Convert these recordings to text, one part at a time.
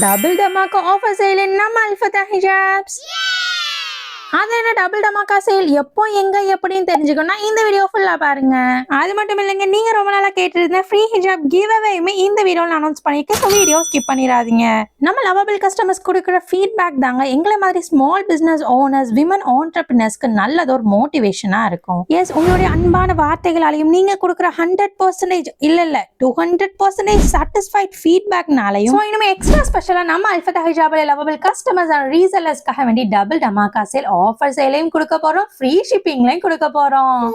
Double dhamaka offer sale நம்ம அல்ஃபதா hijabs. அது என்ன டபுள் டமாக்கா சேல், எப்போ எங்க எப்படின்னு தெரிஞ்சுக்கணும் இந்த வீடியோ ஃபுல்லா பாருங்க. அது மட்டும் இல்லைங்க, நீங்க ரொம்ப நாளா கேட்டிருந்த ஃப்ரீ ஹிஜாப் கிவ் அவேயுமே இந்த வீடியோல அனௌன்ஸ் பண்ணிருக்கேன். ஸோ வீடியோ ஸ்கிப் பண்ணிடாதீங்க. நம்ம லவபிள் கஸ்டமர்ஸ் கொடுக்குற ஃபீட்பேக் தாங்க எங்களை மாதிரி ஸ்மால் பிசினஸ் ஓனர்ஸ், விமன் ஆண்டர்பிரினர்ஸ்க்கு நல்லதொரு மோட்டிவேஷனா இருக்கும். எஸ், உங்களுடைய அன்பான வார்த்தைகளாலையும் நீங்க கொடுக்குற 100% இல்ல 200% சாட்டிஸ்ஃபைட் ஃபீட்பேக்னாலையும் இனிமே எக்ஸ்ட்ரா ஸ்பெஷலா நம்ம அல்ஃபதா ஹிஜாப் லவபிள் கஸ்டமர்ஸ் அண்ட் ரீசெல்லர்ஸ்க்காக வேண்டி டபுள் டமாக்கா சேல் ஆஃபர் சேலையும் கொடுக்க போறோம், ஃப்ரீ ஷிப்பிங்லையும் கொடுக்க போறோம்.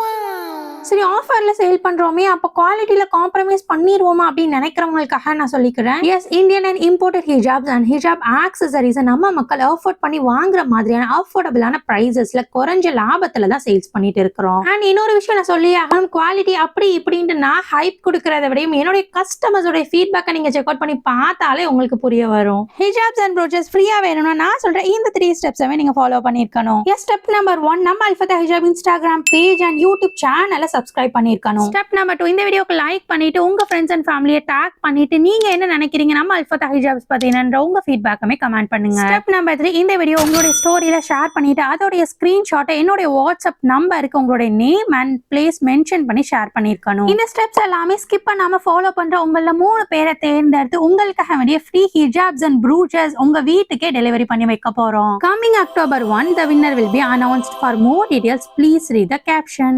சரி, ஆஃபர்ல சேல் பண்றோமே, அப்ப குவாலிட்டியில காம்ப்ரமைஸ் பண்ணிடுவோமா அப்படின்னு நினைக்கிறவங்களுக்காக நான் சொல்லிக்கிறேன். Yes, Indian and imported hijabs and hijab accessories நம்ம மக்கள் அஃபோர்ட் பண்ணி வாங்குற மாதிரியான அஃபோர்டபிளான பிரைசஸ்ல குறைஞ்ச லாபத்துல தான் சேல்ஸ் பண்ணிட்டு இருக்கிறோம். அண்ட் இன்னொரு விஷயம் நான் சொல்லி ஆகணும், குவாலிட்டி அப்படி இப்படின்ட்டு நான் ஹைப் கொடுக்கறத விடையும் என்னுடைய கஸ்டமர்ஸோட ஃபீட்பேக்கை நீங்க செக் அவுட் பண்ணி பார்த்தாலே உங்களுக்கு புரிய வரும். ஹிஜாப்ஸ் அண்ட் ப்ரோச்சர்ஸ் ஃப்ரீயா வேணும்னா நான் சொல்ற இந்த 3 ஸ்டெப்ஸை நீங்க ஃபாலோ பண்ணிருக்கணும். ஸ்டெப் நம்பர் 1, நம்ம அல்ஃபதா ஹிஜாப் இன்ஸ்டாகிராம் பேஜ் அண்ட் யூடியூப் சேனலை சப்ஸ்கிரைப் பண்ணிருக்கணும். ஸ்டெப் நம்பர் 2, இந்த வீடியோக்கு லைக் பண்ணிட்டு உங்க ஃப்ரெண்ட்ஸ் அண்ட் ஃபேமிலியை டாக் பண்ணிட்டு நீங்க என்ன நினைக்கிறீங்க நம்ம அல்ஃபதா ஹிஜாப்ஸ் பத்தினன்ற உங்க ஃபீட்பேக்குமே கமெண்ட் பண்ணுங்க. ஸ்டெப் நம்பர் 3, இந்த வீடியோ உங்களுடைய ஸ்டோரியில ஷேர் பண்ணிட்டு அதோடைய ஸ்கிரீன்ஷாட்டை என்னுடைய வாட்ஸ்அப் நம்பருக்கு உங்களுடைய நேம் அண்ட் பிளேஸ் மென்ஷன் பண்ணி ஷேர் பண்ணிருக்கணும். இந்த ஸ்டெப்ஸ் எல்லாமே ஸ்கிப் பண்ணாம ஃபாலோ பண்ற உங்கள 3 பேரை தேர்ந்தெடுத்து உங்களுக்காக வேண்டிய ஃப்ரீ ஹிஜாப்ஸ் அண்ட் ப்ரூச்சர்ஸ் உங்க வீட்டுக்கே டெலிவரி பண்ணி வைக்க போறோம். Coming October 1, the winner will be announced. For more details, please read the caption.